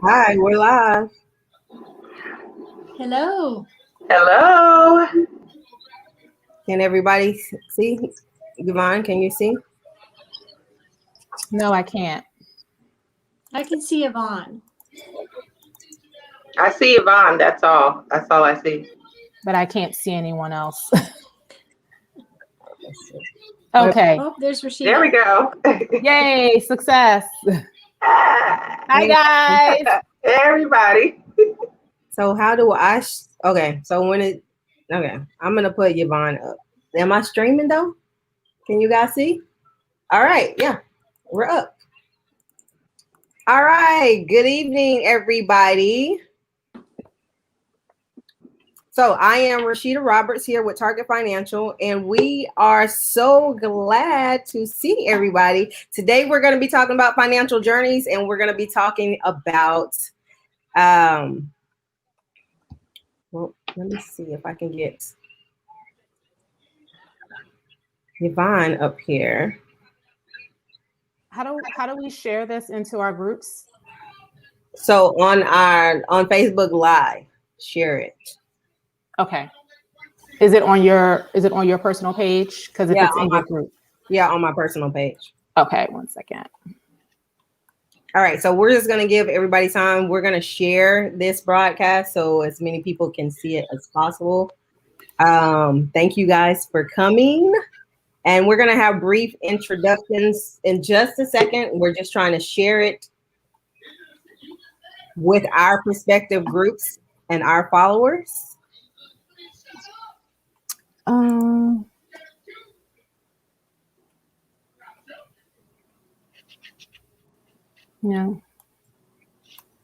Hi, we're live. Hello. Hello. Can everybody see? Yvonne, can you see? No, I can't. I can see Yvonne. I see Yvonne. That's all. That's all I see. But I can't see anyone else. Okay. Oh, there's Rashida. There we go. Yay, success. Hi, guys. Hey, everybody. So how do I? Okay, so okay, I'm gonna put Yvonne up. Am I streaming though? Can you guys see? All right, yeah, we're up. All right, good evening, everybody. So I am Rashida Roberts here with Target Financial, and we are so glad to see everybody. Today we're going to be talking about financial journeys, and we're going to be talking about, well, let me see if I can get Yvonne up here. How do we share this into our groups? So on Facebook Live, share it. Okay. Is it on your personal page? Because if it's in your group. Yeah, on my personal page. Okay, 1 second. All right, so we're just going to give everybody time. We're going to share this broadcast so as many people can see it as possible. Thank you guys for coming. And we're going to have brief introductions in just a second. We're just trying to share it with our prospective groups and our followers. Yeah.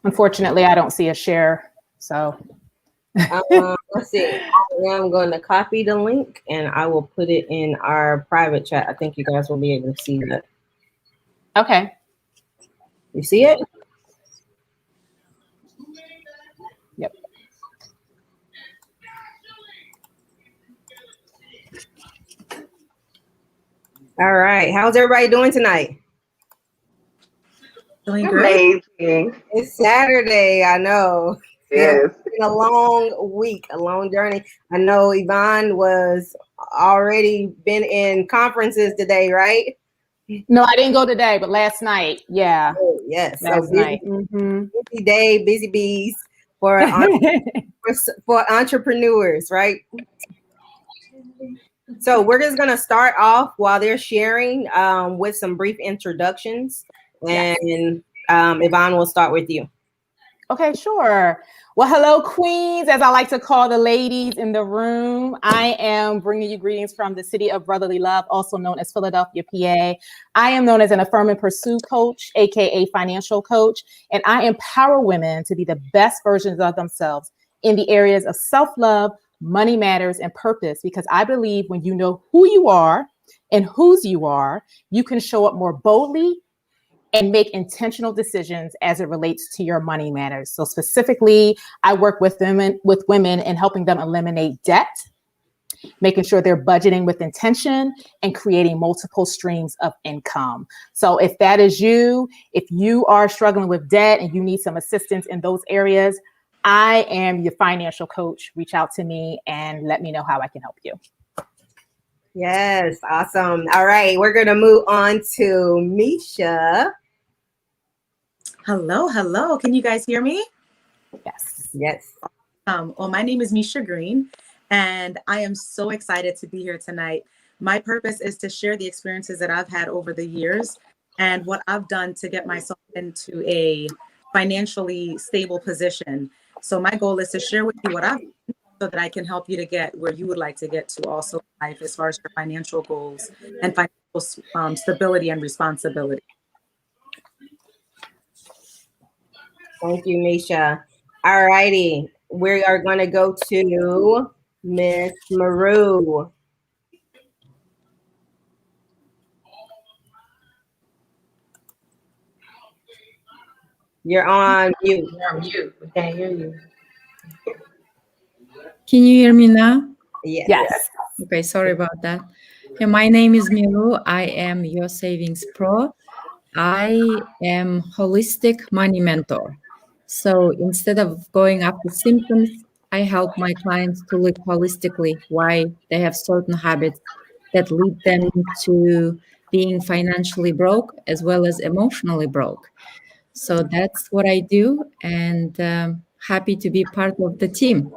Unfortunately, I don't see a share. So let's see. I'm going to copy the link and I will put it in our private chat. I think you guys will be able to see that. Okay. You see it? Yep. All right. How's everybody doing tonight? Doing great. Amazing. It's Saturday. I know. Yes. It's been a long week, a long journey. I know Yvonne was already been in conferences today, right? No, I didn't go today, but last night. Yeah. Oh, yes. Last night. Busy day, busy bees for entrepreneurs, right? So we're just going to start off while they're sharing with some brief introductions. And Yvonne, will start with you. Okay, sure. Well, hello, queens, as I like to call the ladies in the room. I am bringing you greetings from the city of brotherly love, also known as Philadelphia, PA. I am known as an Affirm and Pursue coach, aka financial coach, and I empower women to be the best versions of themselves in the areas of self-love, money matters, and purpose, because I believe when you know who you are and whose you are, you can show up more boldly and make intentional decisions as it relates to your money matters. So specifically, I work with women and helping them eliminate debt, making sure they're budgeting with intention, and creating multiple streams of income. So if that is you, if you are struggling with debt and you need some assistance in those areas, I am your financial coach. Reach out to me and let me know how I can help you. Yes, awesome. All right, we're going to move on to Misha. Hello. Can you guys hear me? Yes. Well, my name is Misha Green, and I am so excited to be here tonight. My purpose is to share the experiences that I've had over the years and what I've done to get myself into a financially stable position. So my goal is to share with you what I've done so that I can help you to get where you would like to get to also in life as far as your financial goals and financial stability and responsibility. Thank you, Misha. All righty. We are going to go to Miss Maru. You're on mute. You're on mute. We can't hear you. Can you hear me now? Yes. Okay, sorry about that. Okay, my name is Milu. I am your savings pro. I am holistic money mentor. So instead of going after symptoms, I help my clients to look holistically why they have certain habits that lead them to being financially broke as well as emotionally broke. So that's what I do, and happy to be part of the team.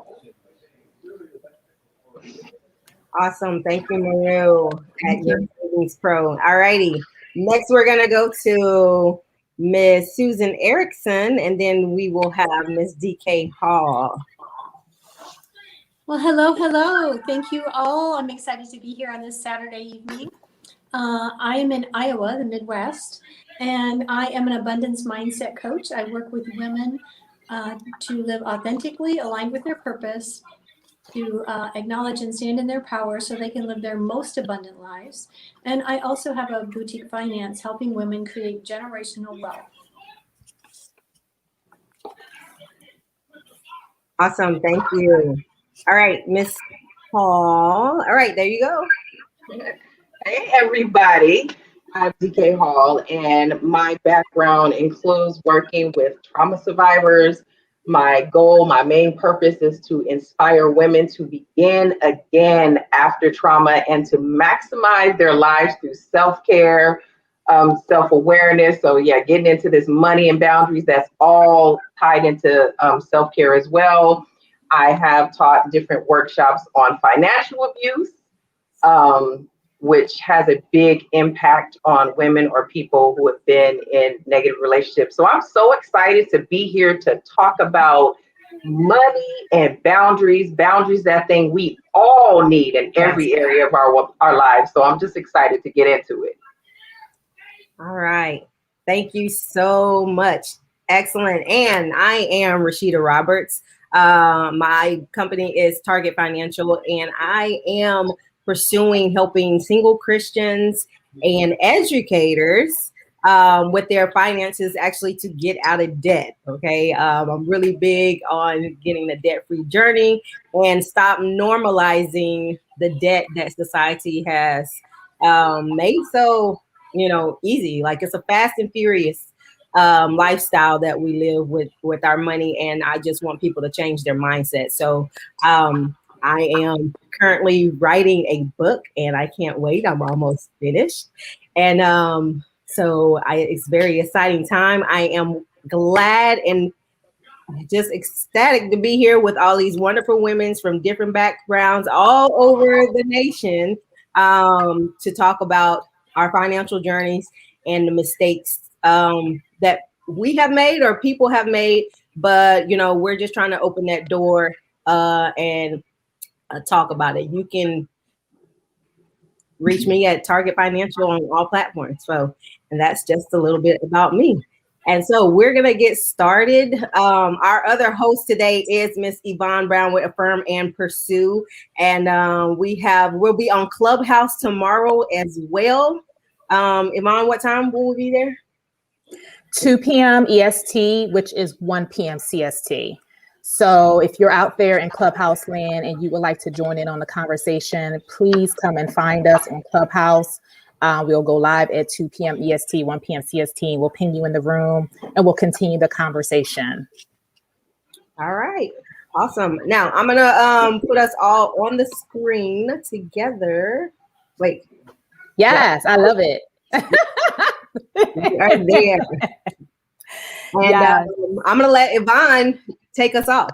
Awesome. Thank you, Maru, at Thank Your you. Savings Pro. All righty. Next, we're going to go to Miss Susan Erickson, and then we will have Miss DK Hall. Well, hello. Thank you all. I'm excited to be here on this Saturday evening. I am in Iowa, the Midwest, and I am an abundance mindset coach. I work with women to live authentically, aligned with their purpose, to acknowledge and stand in their power so they can live their most abundant lives. And I also have a boutique finance helping women create generational wealth. Awesome. Thank you. All right, Miss Hall. All right, there you go. Hey, everybody. I'm DK Hall, and my background includes working with trauma survivors. My goal, my main purpose is to inspire women to begin again after trauma and to maximize their lives through self-care, self-awareness. So yeah, getting into this money and boundaries, that's all tied into self-care as well. I have taught different workshops on financial abuse, which has a big impact on women or people who have been in negative relationships. So I'm so excited to be here to talk about money and boundaries, that thing we all need in every area of our lives. So I'm just excited to get into it. All right. Thank you so much. Excellent. And I am Rashida Roberts. My company is Target Financial, and I am pursuing helping single Christians and educators with their finances actually to get out of debt. Okay. I'm really big on getting the debt-free journey and stop normalizing the debt that society has made so, easy. Like it's a fast and furious lifestyle that we live with our money. And I just want people to change their mindset. So I am currently writing a book and I can't wait. I'm almost finished. And so it's very exciting time. I am glad and just ecstatic to be here with all these wonderful women from different backgrounds all over the nation to talk about our financial journeys and the mistakes that we have made or people have made. But, we're just trying to open that door and talk about it. You can reach me at Target Financial on all platforms. So, and that's just a little bit about me. And so we're going to get started. Our other host today is Miss Yvonne Brown with Affirm and Pursue. And we'll be on Clubhouse tomorrow as well. Yvonne, what time will we be there? 2 p.m. EST, which is 1 p.m. CST. So if you're out there in Clubhouse land and you would like to join in on the conversation, please come and find us on Clubhouse. We'll go live at 2 p.m. EST, 1 p.m. CST. We'll ping you in the room and we'll continue the conversation. All right. Awesome. Now I'm going to put us all on the screen together. Wait. Yes, I love it. We are there. And yes. I'm going to let Yvonne take us off.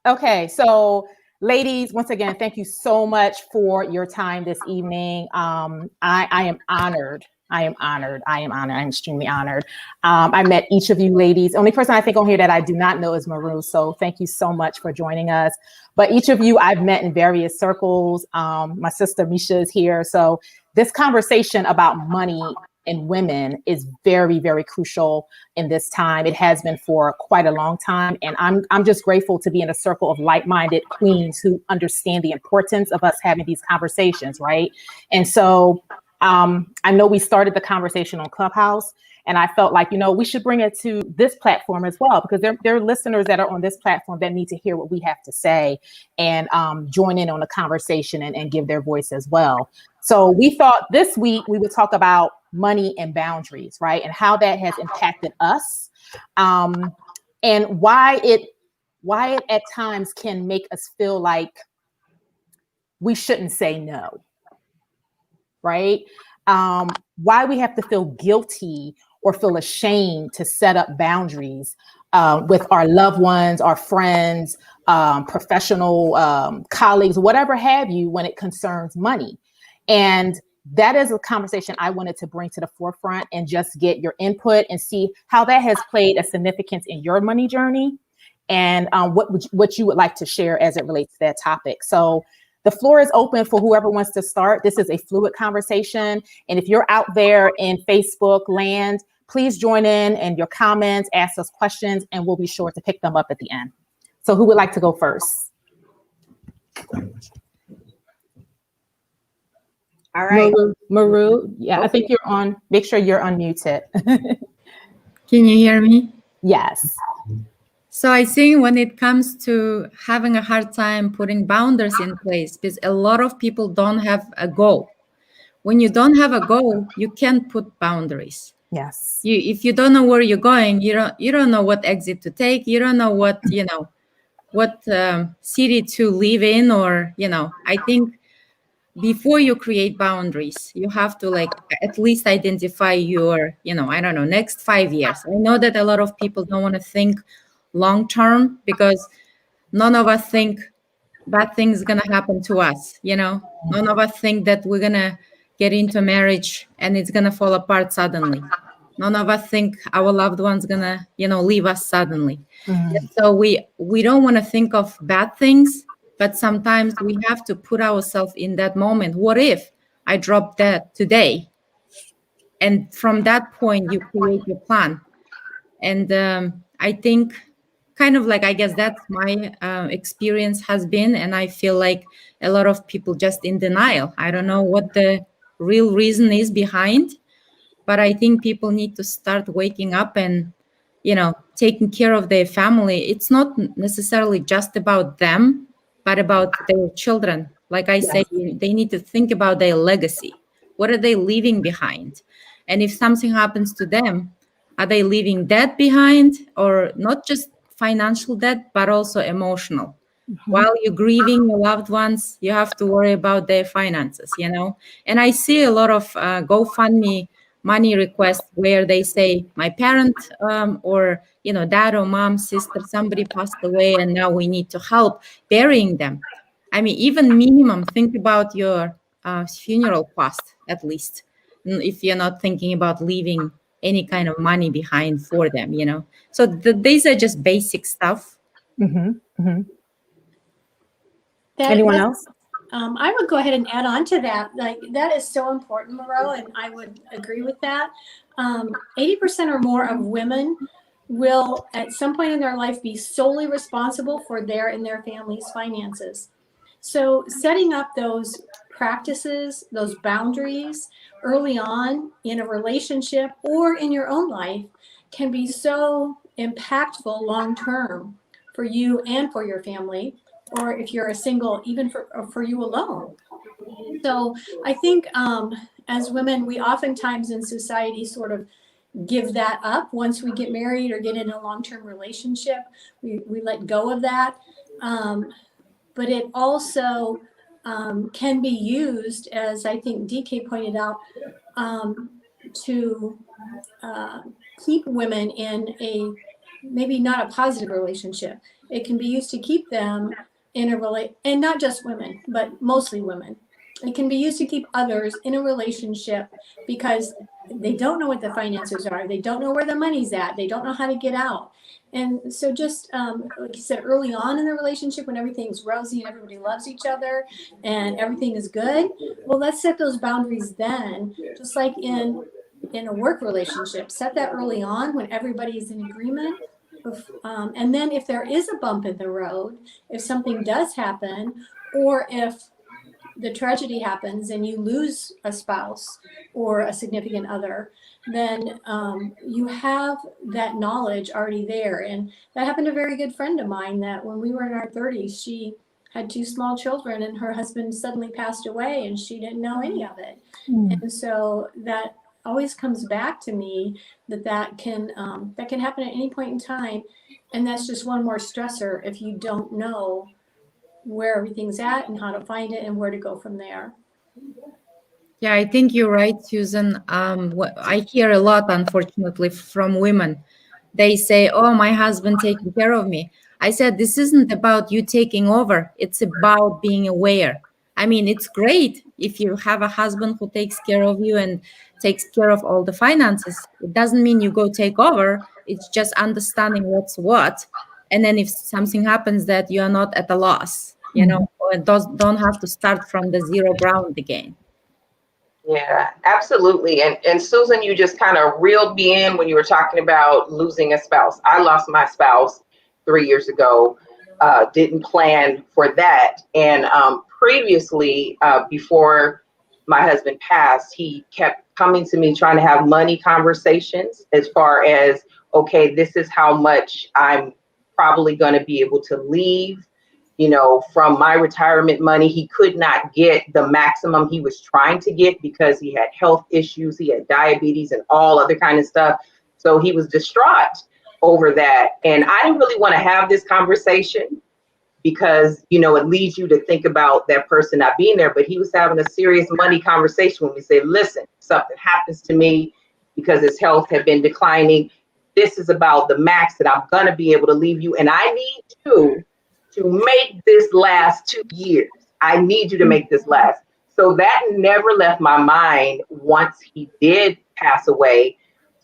Okay. So ladies, once again, thank you so much for your time this evening. I am honored. I'm extremely honored. I met each of you ladies. Only person I think on here that I do not know is Maru. So thank you so much for joining us. But each of you I've met in various circles. My sister Misha is here. So this conversation about money and women is very, very crucial in this time. It has been for quite a long time. And I'm just grateful to be in a circle of like-minded queens who understand the importance of us having these conversations, right? And so I know we started the conversation on Clubhouse, and I felt like, we should bring it to this platform as well, because there are listeners that are on this platform that need to hear what we have to say and join in on the conversation and give their voice as well. So we thought this week we would talk about money and boundaries, right? And how that has impacted us. and why it at times can make us feel like we shouldn't say no, right? Why we have to feel guilty or feel ashamed to set up boundaries with our loved ones, our friends, professional colleagues, whatever have you, when it concerns money. And that is a conversation I wanted to bring to the forefront and just get your input and see how that has played a significance in your money journey, and what you would like to share as it relates to that topic. So the floor is open for whoever wants to start. This is a fluid conversation. And if you're out there in Facebook land, please join in and your comments, ask us questions, and we'll be sure to pick them up at the end. So who would like to go first? All right. Maru, yeah, I think you're on. Make sure you're unmuted. Can you hear me? Yes. So I think when it comes to having a hard time putting boundaries in place, because a lot of people don't have a goal. When you don't have a goal, you can't put boundaries. Yes. If you don't know where you're going, you don't know what exit to take. You don't know what city to live in, or I think before you create boundaries, you have to at least identify your I don't know, next 5 years. I know that a lot of people don't want to think long term because none of us think bad things gonna happen to us. None of us think that we're gonna get into marriage and it's gonna fall apart suddenly. None of us think our loved one's gonna leave us suddenly. And so we don't want to think of bad things, but sometimes we have to put ourselves in that moment. What if I drop that today? And from that point you create your plan. And I think kind of I guess that's my experience has been, and I feel like a lot of people just in denial. I don't know what the real reason is behind, but I think people need to start waking up and taking care of their family. It's not necessarily just about them, but about their children. Like I say, they need to think about their legacy. What are they leaving behind? And if something happens to them, are they leaving debt behind, or not just financial debt, but also emotional? While you're grieving your loved ones, you have to worry about their finances, And I see a lot of GoFundMe money requests where they say, my parent or, dad or mom, sister, somebody passed away, and now we need to help burying them. I mean, even minimum, think about your funeral cost, at least, if you're not thinking about leaving any kind of money behind for them, So these are just basic stuff. Anyone else? I would go ahead and add on to that. That is so important, Moreau, and I would agree with that. 80% or more of women will, at some point in their life, be solely responsible for their and their family's finances. So setting up those practices, those boundaries early on in a relationship or in your own life can be so impactful long term for you and for your family, or if you're a single, even for you alone. So I think as women, we oftentimes in society sort of give that up once we get married or get in a long-term relationship. We let go of that. But it also can be used, as I think DK pointed out, to keep women in a maybe not a positive relationship. It can be used to keep them in a and not just women, but mostly women. It can be used to keep others in a relationship because they don't know what the finances are. They don't know where the money's at. They don't know how to get out. And so just like you said, early on in the relationship, when everything's rosy and everybody loves each other and everything is good, well, let's set those boundaries then, just like in a work relationship. Set that early on when everybody's in agreement. And then if there is a bump in the road, if something does happen, or if the tragedy happens and you lose a spouse or a significant other, then you have that knowledge already there. And that happened to a very good friend of mine, that when we were in our 30s, she had 2 small children and her husband suddenly passed away and she didn't know any of it. And so that always comes back to me that can happen at any point in time, and that's just one more stressor if you don't know where everything's at and how to find it and where to go from there. Yeah, I think you're right, Susan. I hear a lot, unfortunately, from women. They say, "Oh, my husband taking care of me." I said, "This isn't about you taking over. It's about being aware." I mean, it's great if you have a husband who takes care of you and takes care of all the finances. It doesn't mean you go take over. It's just understanding what's what. And then if something happens, that you are not at a loss, or don't have to start from the zero ground again. Yeah, absolutely. And Susan, you just kind of reeled me in when you were talking about losing a spouse. I lost my spouse 3 years ago. Didn't plan for that. And previously, before my husband passed, he kept coming to me trying to have money conversations as far as, okay, this is how much I'm probably going to be able to leave, from my retirement money. He could not get the maximum he was trying to get because he had health issues, he had diabetes and all other kind of stuff. So he was distraught over that. And I didn't really want to have this conversation because, it leads you to think about that person not being there. But he was having a serious money conversation when we say, listen, something happens to me because his health had been declining. This is about the max that I'm going to be able to leave you. And I need you to make this last 2 years. I need you to make this last. So that never left my mind once he did pass away.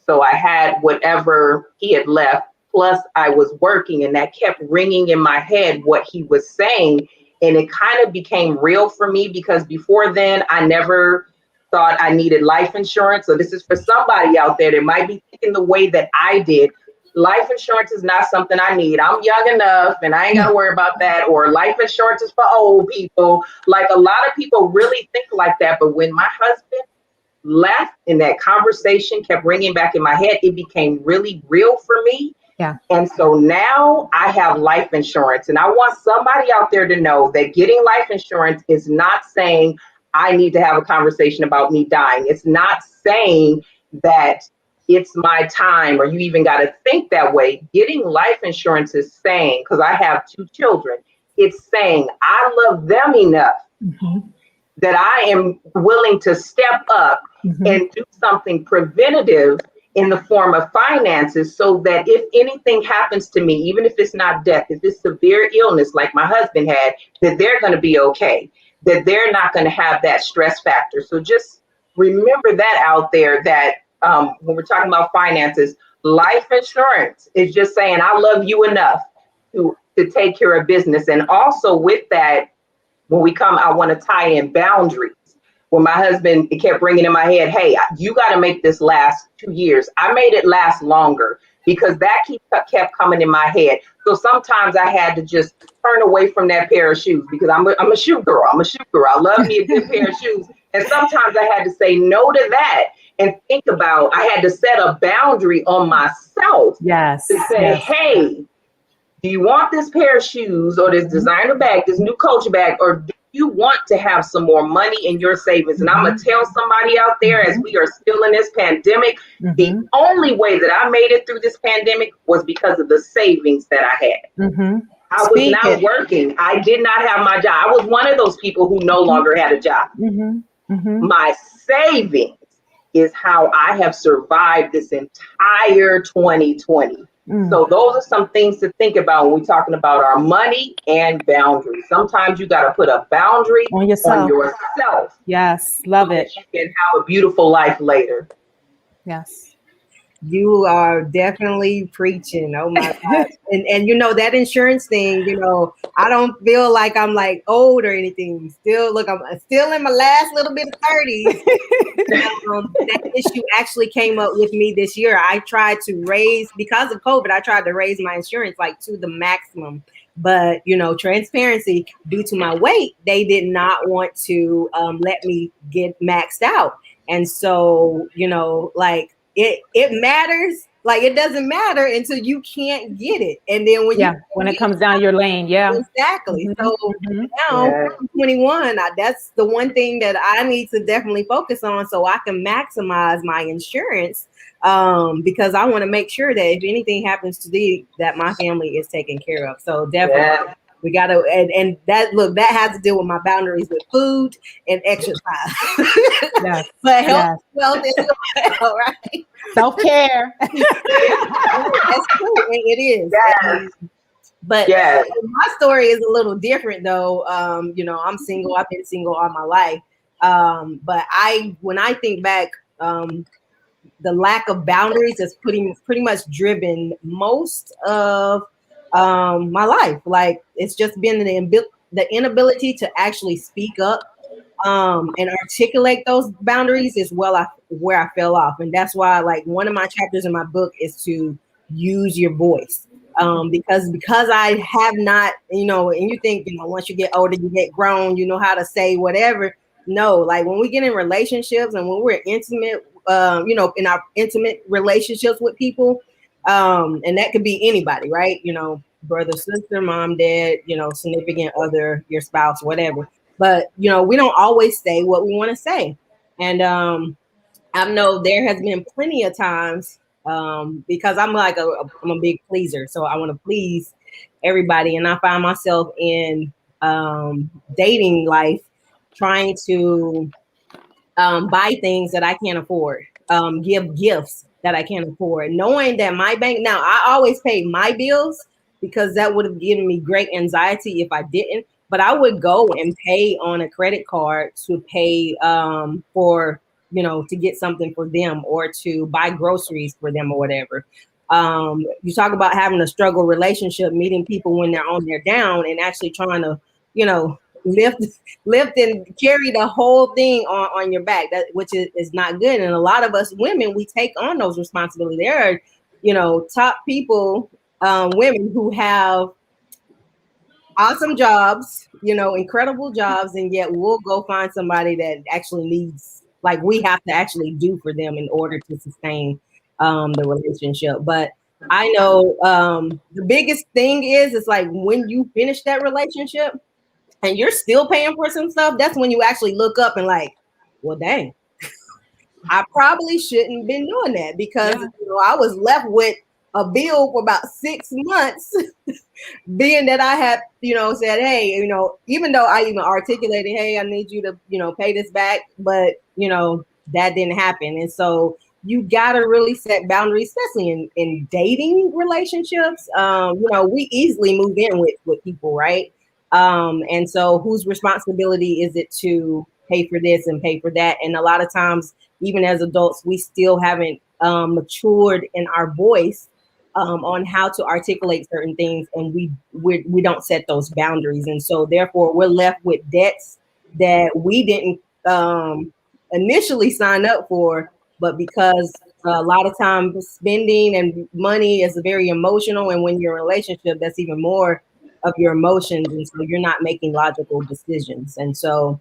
So I had whatever he had left, plus I was working, and that kept ringing in my head what he was saying. And it kind of became real for me because before then I never thought I needed life insurance. So this is for somebody out there that might be thinking the way that I did. Life insurance is not something I need. I'm young enough and I ain't got to worry about that. Or life insurance is for old people. Like a lot of people really think like that. But when my husband left and that conversation kept ringing back in my head, it became really real for me. Yeah. And so now I have life insurance. And I want somebody out there to know that getting life insurance is not saying I need to have a conversation about me dying. It's not saying that it's my time, or you even got to think that way. Getting life insurance is saying, because I have 2 children, it's saying I love them enough that I am willing to step up and do something preventative in the form of finances, so that if anything happens to me, even if it's not death, if it's severe illness like my husband had, that they're going to be okay, that they're not going to have that stress factor. So just remember that out there, that when we're talking about finances, life insurance is just saying, I love you enough to take care of business. And also with that, when we come, I want to tie in boundaries. When my husband, it kept ringing in my head, hey, you got to make this last 2 years. I made it last longer because that kept coming in my head. So sometimes I had to just turn away from that pair of shoes because I'm a shoe girl. I'm a shoe girl. I love me a good pair of shoes. And sometimes I had to say no to that and think about, I had to set a boundary on myself. Yes. To say, hey, do you want this pair of shoes or this designer bag, this new Coach bag, or do you want to have some more money in your savings? And I'm going to tell somebody out there, as we are still in this pandemic, the only way that I made it through this pandemic was because of the savings that I had. I was not working. I did not have my job. I was one of those people who no longer had a job. My savings is how I have survived this entire 2020. So those are some things to think about when we're talking about our money and boundaries. Sometimes you got to put a boundary on yourself. Yes, love it. So you can have a beautiful life later. Yes. You are definitely preaching. Oh my gosh. And that insurance thing, I don't feel like I'm like old or anything. Still, look, I'm still in my last little bit of 30s. That issue actually came up with me this year. I tried to raise, because of COVID, I tried to raise my insurance like to the maximum. But, transparency, due to my weight, they did not want to let me get maxed out. And so, it matters. Like it doesn't matter until you can't get it. And then when it comes down your lane, exactly. Mm-hmm. So Mm-hmm. now Yeah. I'm 21. That's the one thing that I need to definitely focus on so I can maximize my insurance. Because I want to make sure that if anything happens to me, that my family is taken care of. So definitely. Yeah. We gotta, and that has to deal with my boundaries with food and exercise. Yes. But health, Yes. wealth is well, right? Self-care. That's true. It is. Yes. But Yes. my story is a little different though. I'm single. I've been single all my life. But when I think back, the lack of boundaries has pretty much driven most of my life. Like it's just been the inability to actually speak up and articulate those boundaries is where I fell off. And that's why like one of my chapters in my book is to use your voice. Because I have not, and you think, once you get older, you get grown, you know how to say whatever. No, like when we get in relationships and when we're intimate, in our intimate relationships with people, and that could be anybody, right? Brother, sister, mom, dad, significant other, your spouse, whatever. But we don't always say what we want to say. And I know there has been plenty of times because I'm like I'm a big pleaser, so I want to please everybody, and I find myself in dating life trying to buy things that I can't afford, give gifts that I can't afford, knowing that my bank, now I always pay my bills because that would have given me great anxiety if I didn't, but I would go and pay on a credit card to pay for, to get something for them or to buy groceries for them or whatever. You talk about having a struggle relationship, meeting people when they're on their down and actually trying to, lift and carry the whole thing on your back, which is not good. And a lot of us women, we take on those responsibilities. There are, top people, women who have awesome jobs, incredible jobs, and yet we'll go find somebody that actually needs, like we have to actually do for them in order to sustain the relationship. But I know the biggest thing is it's like when you finish that relationship and you're still paying for some stuff, that's when you actually look up and like, well, dang, I probably shouldn't have been doing that because I was left with a bill for about 6 months, being that I had, said, hey, even though I even articulated, hey, I need you to, pay this back, but, that didn't happen. And so you got to really set boundaries, especially in dating relationships. We easily move in with people, right? And so whose responsibility is it to pay for this and pay for that? And a lot of times, even as adults, we still haven't matured in our voice on how to articulate certain things, and we don't set those boundaries, and so therefore we're left with debts that we didn't initially sign up for, but because a lot of times spending and money is very emotional, and when you're in a relationship, that's even more of your emotions, and so you're not making logical decisions, and so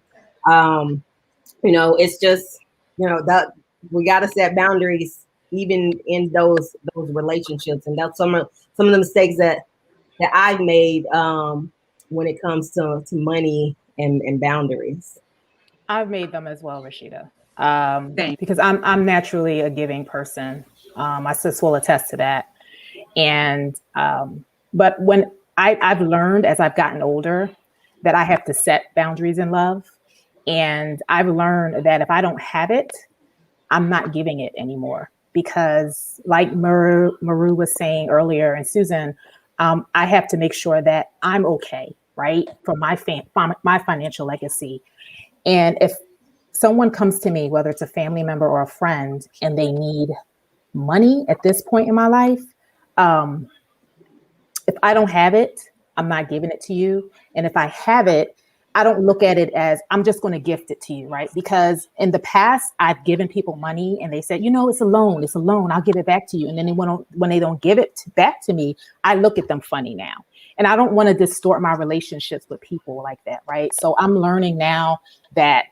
it's just that we got to set boundaries even in those relationships, and that's some of the mistakes that I've made when it comes to money and boundaries. I've made them as well, Rashida, Same. because I'm naturally a giving person. My sis will attest to that. And but when I've learned as I've gotten older that I have to set boundaries in love, and I've learned that if I don't have it, I'm not giving it anymore. Because, like Maru was saying earlier, and Susan, I have to make sure that I'm okay, right, for my financial legacy. And if someone comes to me, whether it's a family member or a friend, and they need money at this point in my life, if I don't have it, I'm not giving it to you. And if I have it, I don't look at it as I'm just going to gift it to you, right? Because in the past, I've given people money and they said, it's a loan, I'll give it back to you. And then when they don't give it back to me, I look at them funny now. And I don't want to distort my relationships with people like that, right? So I'm learning now that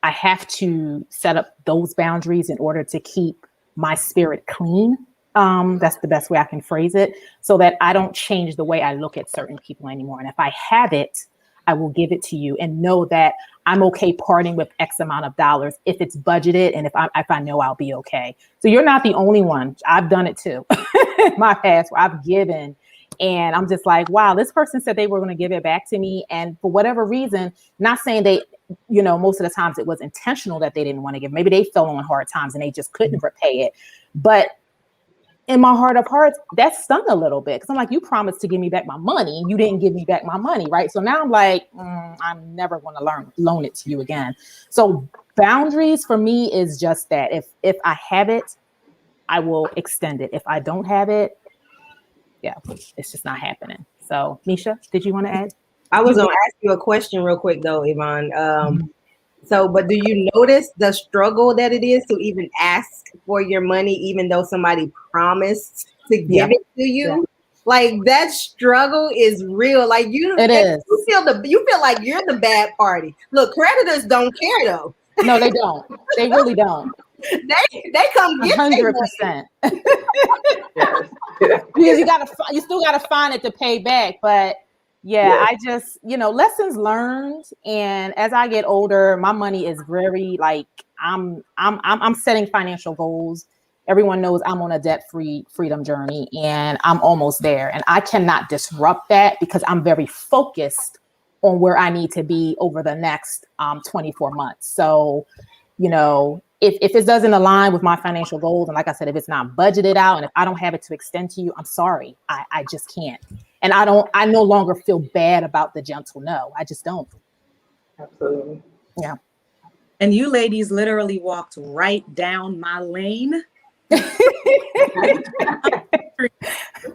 I have to set up those boundaries in order to keep my spirit clean, That's the best way I can phrase it, so that I don't change the way I look at certain people anymore. And if I have it, I will give it to you, and know that I'm okay parting with X amount of dollars if it's budgeted, and if I know I'll be okay. So you're not the only one. I've done it too. In my past, where I've given, and I'm just like, wow, this person said they were going to give it back to me, and for whatever reason, not saying they, most of the times it was intentional that they didn't want to give. Maybe they fell on hard times and they just couldn't repay it, but in my heart of hearts, that stung a little bit, because I'm like, you promised to give me back my money and you didn't give me back my money, right? So now I'm like, I'm never going to loan it to you again. So boundaries for me is just that. If I have it, I will extend it. If I don't have it, yeah, it's just not happening. So Misha, did you want to add? I was going to ask you a question real quick though, Yvonne. So, but do you notice the struggle that it is to even ask for your money, even though somebody promised to give it to you? Yeah. Like that struggle is real. Like you feel like you're the bad party. Look, creditors don't care though. No, they don't. They really don't. They come get 100%. Because you still gotta find it to pay back, but. Yeah, I just, lessons learned. And as I get older, my money is very like, I'm setting financial goals. Everyone knows I'm on a debt-free freedom journey, and I'm almost there. And I cannot disrupt that because I'm very focused on where I need to be over the next 24 months. So, if it doesn't align with my financial goals, and like I said, if it's not budgeted out, and if I don't have it to extend to you, I'm sorry, I just can't. And I no longer feel bad about the gentle no. I just don't. Absolutely. Yeah. And you ladies literally walked right down my lane.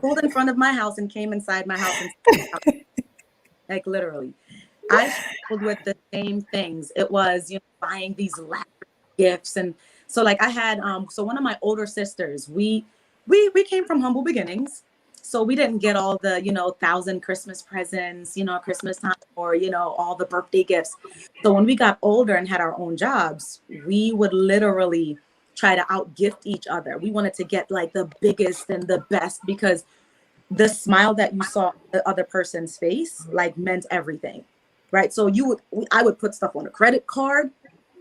Pulled in front of my house and came inside my house. Like literally. I struggled with the same things. It was, buying these lavish gifts. And so like I had, so one of my older sisters, we came from humble beginnings. So we didn't get all the, 1,000 Christmas presents, Christmas time, or, all the birthday gifts. So when we got older and had our own jobs, we would literally try to outgift each other. We wanted to get like the biggest and the best, because the smile that you saw on the other person's face, like meant everything, right? So I would put stuff on a credit card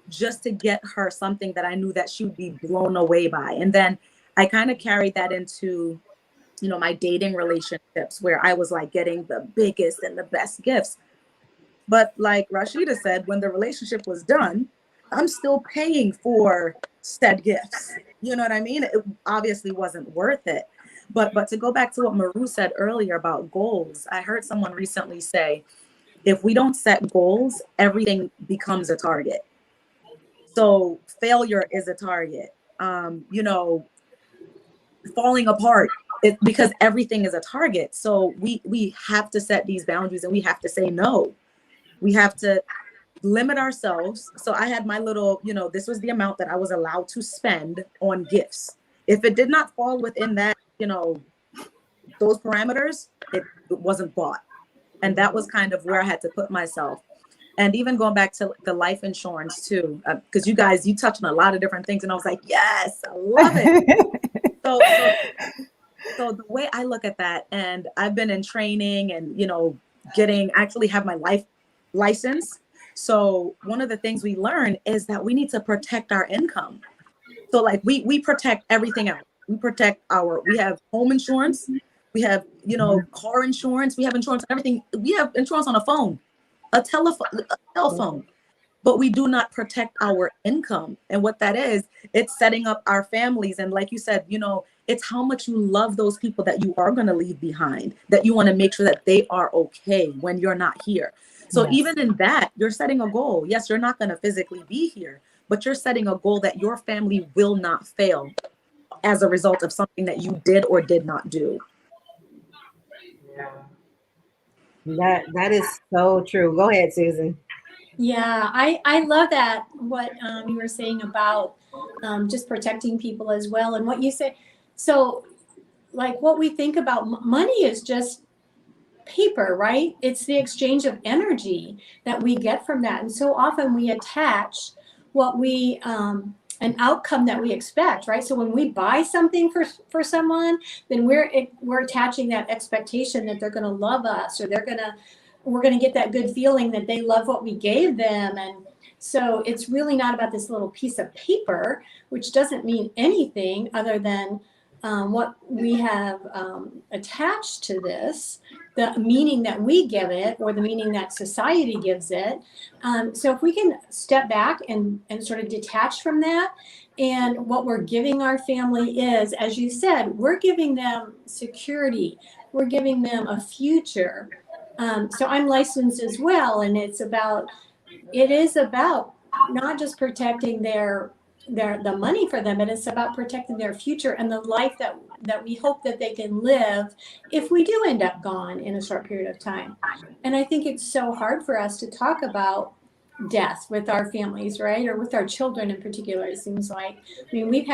just to get her something that I knew that she would be blown away by. And then I kind of carried that into my dating relationships, where I was like getting the biggest and the best gifts. But like Rashida said, when the relationship was done, I'm still paying for said gifts. You know what I mean? It obviously wasn't worth it. But to go back to what Maru said earlier about goals, I heard someone recently say, if we don't set goals, everything becomes a target. So failure is a target. Falling apart, because everything is a target. So we have to set these boundaries, and we have to say no. We have to limit ourselves. So I had my little, this was the amount that I was allowed to spend on gifts. If it did not fall within that, those parameters, it wasn't bought. And that was kind of where I had to put myself. And even going back to the life insurance too, because you touched on a lot of different things, and I was like, yes, I love it. So the way I look at that, and I've been in training and, actually have my life license. So one of the things we learn is that we need to protect our income. So like we protect everything else. We have home insurance. We have, car insurance. We have insurance on everything. We have insurance on a phone, a telephone. But we do not protect our income. And what that is, it's setting up our families. And like you said, it's how much you love those people that you are going to leave behind, that you want to make sure that they are okay when you're not here. So even in that, you're setting a goal. Yes, you're not going to physically be here, but you're setting a goal that your family will not fail as a result of something that you did or did not do. Yeah. That is so true. Go ahead, Susan. Yeah, I love that, what you were saying about just protecting people as well. And what you said, so like what we think about money is just paper, right? It's the exchange of energy that we get from that. And so often we attach what we an outcome that we expect, right? So when we buy something for someone, then we're attaching that expectation that they're going to love us, or we're going to get that good feeling that they love what we gave them. And so it's really not about this little piece of paper, which doesn't mean anything other than what we have attached to this, the meaning that we give it, or the meaning that society gives it. So if we can step back and sort of detach from that, and what we're giving our family is, as you said, we're giving them security, we're giving them a future. So I'm licensed as well, and it is about not just protecting the money for them, but it's about protecting their future and the life that we hope that they can live if we do end up gone in a short period of time. And I think it's so hard for us to talk about death with our families, right? Or with our children in particular, it seems like. I mean,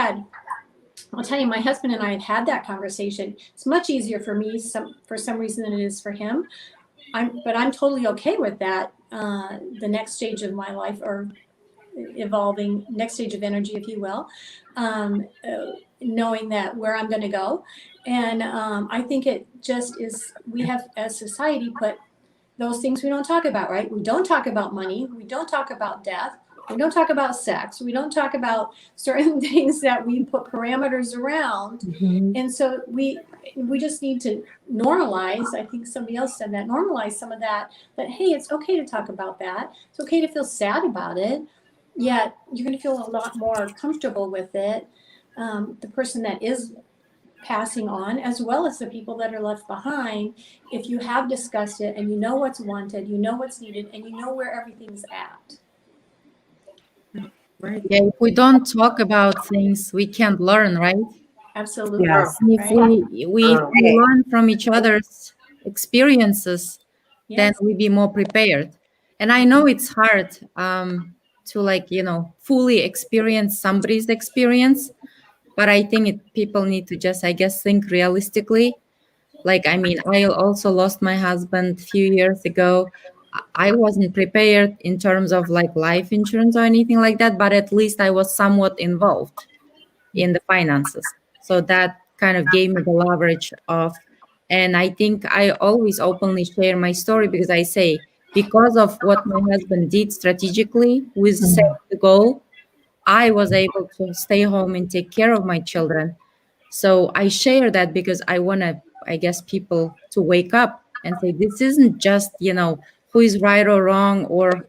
I'll tell you, my husband and I had that conversation. It's much easier for me for some reason than it is for him. But I'm totally okay with that. The next stage of my life, or evolving next stage of energy, if you will, knowing that where I'm going to go. And I think it just is, we have as society put those things we don't talk about, right? We don't talk about money. We don't talk about death. We don't talk about sex. We don't talk about certain things that we put parameters around. Mhm. And so we just need to normalize, I think somebody else said that, normalize some of that, hey, it's okay to talk about that. It's okay to feel sad about it. Yet you're going to feel a lot more comfortable with it. The person that is passing on, as well as the people that are left behind, if you have discussed it and you know what's wanted, you know what's needed, and you know where everything's at. Right. Yeah, if we don't talk about things, we can't learn, right? Absolutely. Yes. And if Right? we learn from each other's experiences, then Yes. we be more prepared. And I know it's hard to fully experience somebody's experience, but I think people need to just, I guess, think realistically. Like, I mean, I also lost my husband a few years ago. I wasn't prepared in terms of like life insurance or anything like that, but at least I was somewhat involved in the finances. So that kind of gave me the leverage of, and I think I always openly share my story because I say, because of what my husband did strategically with setting the goal, I was able to stay home and take care of my children. So I share that because I want to, I guess, people to wake up and say, this isn't just, who is right or wrong, or,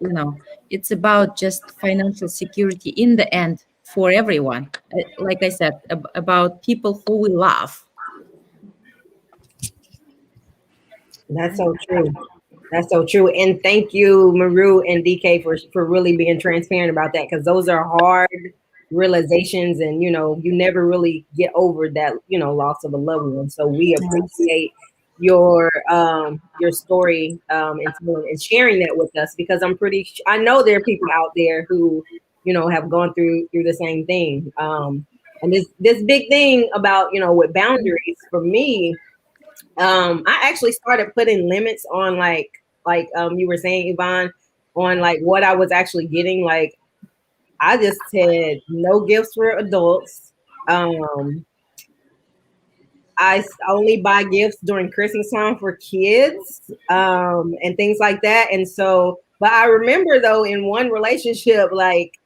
it's about just financial security in the end for everyone. Like I said, about people who we love. That's so true. That's so true. And thank you, Maru and DK, for really being transparent about that, because those are hard realizations, and you never really get over that loss of a loved one. So we appreciate your story, and sharing that with us, because I know there are people out there who have gone through the same thing. And this big thing about with boundaries for me. I actually started putting limits on like you were saying, Yvonne, on like what I was actually getting. Like I just said no gifts for adults. I only buy gifts during Christmas time for kids, and things like that. And so, but I remember though, in one relationship, like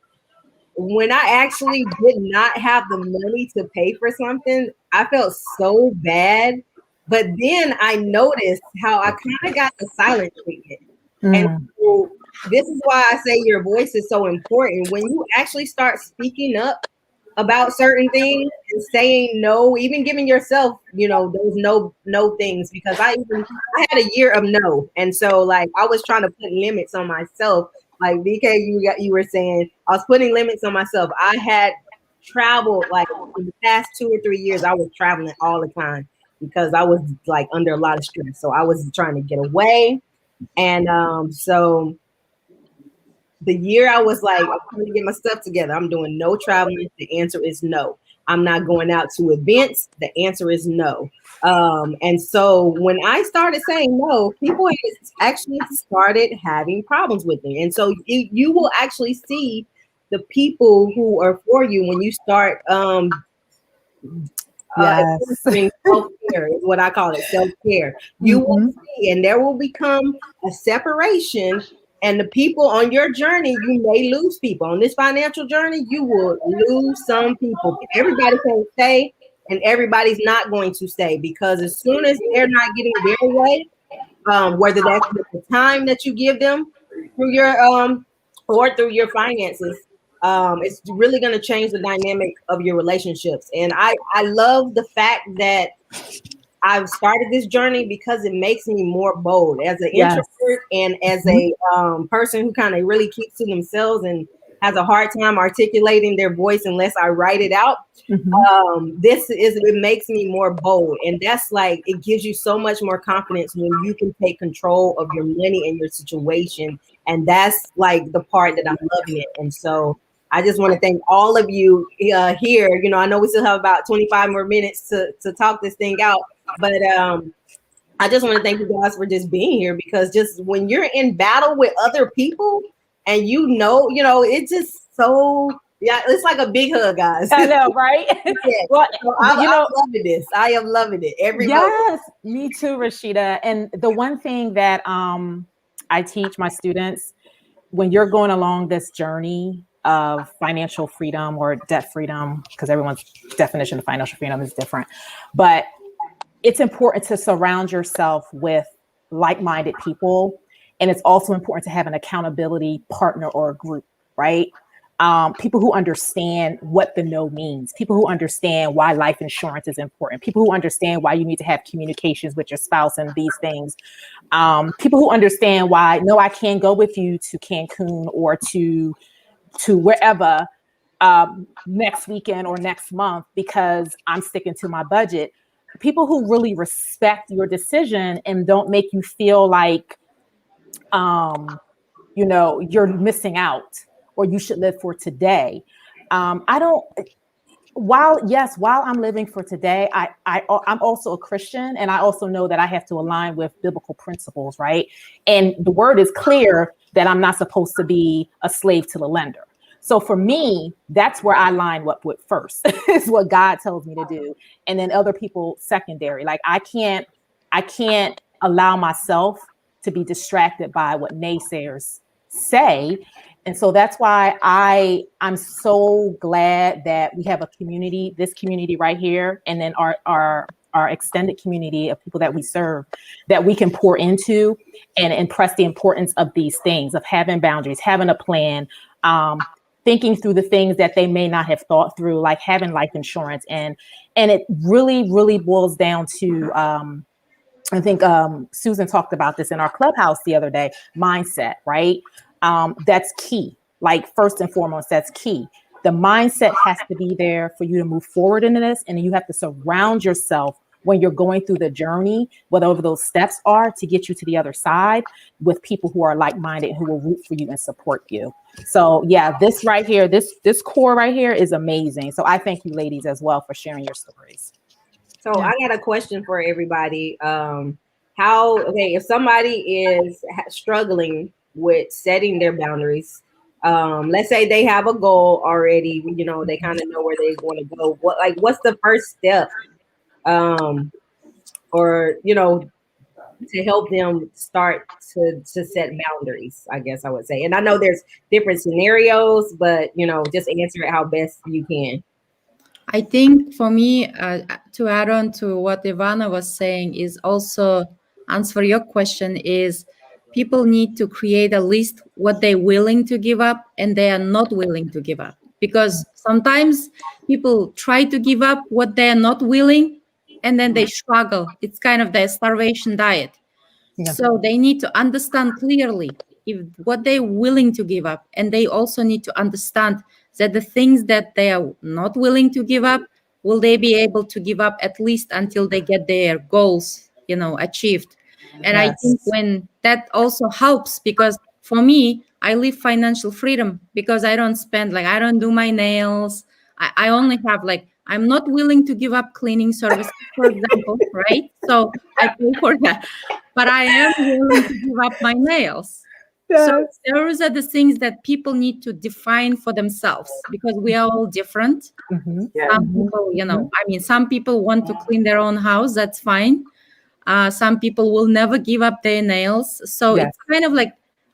when I actually did not have the money to pay for something, I felt so bad. But then I noticed how I kind of got the silent treatment. And so this is why I say your voice is so important. When you actually start speaking up about certain things and saying no, even giving yourself, those no things, because I had a year of no. And so like I was trying to put limits on myself. Like DK, you were saying, I was putting limits on myself. I had traveled like in the past 2 or 3 years, I was traveling all the time because I was like under a lot of stress. So I was trying to get away. And so the year I was like, I'm trying to get my stuff together. I'm doing no traveling. The answer is no. I'm not going out to events. The answer is no. And so when I started saying no, people actually started having problems with me. And so you will actually see the people who are for you when you start Yes. administering self-care is what I call it, self-care. You will Mhm. see, and there will become a separation. And the people on your journey, you may lose people. On this financial journey, you will lose some people. Everybody can't stay, and everybody's not going to stay because as soon as they're not getting their way, whether that's with the time that you give them through your or through your finances, it's really going to change the dynamic of your relationships. And I love the fact that I've started this journey because it makes me more bold as an Yes. introvert and as Mhm. a person who kind of really keeps to themselves and has a hard time articulating their voice unless I write it out. Mhm. It makes me more bold, and that's like it gives you so much more confidence when you can take control of your money and your situation, and that's like the part that I'm loving it. And so I just want to thank all of you here. You know, I know we still have about 25 more minutes to talk this thing out, but I just want to thank you guys for just being here, because just when you're in battle with other people and you know, it's just so, yeah, it's like a big hug, guys. I know, right? Yeah. Well, So but you I'm know, loving this. I am loving it every moment. yes, me too, Rashida. And the one thing that I teach my students when you're going along this journey of financial freedom or debt freedom, because everyone's definition of financial freedom is different, but it's important to surround yourself with like-minded people. And it's also important to have an accountability partner or a group, right? People who understand what the no means, people who understand why life insurance is important, people who understand why you need to have communications with your spouse and these things, people who understand why, no, I can't go with you to Cancun or to wherever next weekend or next month because I'm sticking to my budget. People who really respect your decision and don't make you feel like, you're missing out or you should live for today. I don't. While I'm living for today, I'm also a Christian, and I also know that I have to align with biblical principles, right? And the word is clear that I'm not supposed to be a slave to the lender. So for me, that's where I line up with first, is what God tells me to do. And then other people secondary. Like I can't allow myself to be distracted by what naysayers say. And so that's why I'm so glad that we have a community, this community right here, and then our extended community of people that we serve, that we can pour into and impress the importance of these things, of having boundaries, having a plan, thinking through the things that they may not have thought through, like having life insurance. And it really, really boils down to I think Susan talked about this in our clubhouse the other day, mindset, right? That's key. Like first and foremost, that's key. The mindset has to be there for you to move forward into this. And you have to surround yourself when you're going through the journey, whatever those steps are to get you to the other side, with people who are like-minded, who will root for you and support you. So yeah, this right here, this core right here is amazing. So I thank you ladies as well for sharing your stories. So Yeah. I got a question for everybody. If somebody is struggling with setting their boundaries, let's say they have a goal already, you know, they kind of know where they want to go. What's the first step? Or, you know, to help them start to set boundaries, I guess I would say. And I know there's different scenarios, but you know, just answer it how best you can. I think for me, to add on to what Ivana was saying, is also answer your question is people need to create a list what they're willing to give up and they are not willing to give up. Because sometimes people try to give up what they are not willing and then they struggle. It's kind of the starvation diet. Yeah. So they need to understand clearly if what they're willing to give up, and they also need to understand that the things that they are not willing to give up, will they be able to give up at least until they get their goals, achieved. And I think Yes. when that also helps, because for me, I live financial freedom because I don't spend, like, I don't do my nails. I only have, like, I'm not willing to give up cleaning services, for example, right? So I pay for that, but I am willing to give up my nails. So those are the things that people need to define for themselves, because we are all different. Some people, some people want to clean their own house. That's fine. Some people will never give up their nails. So it's kind of like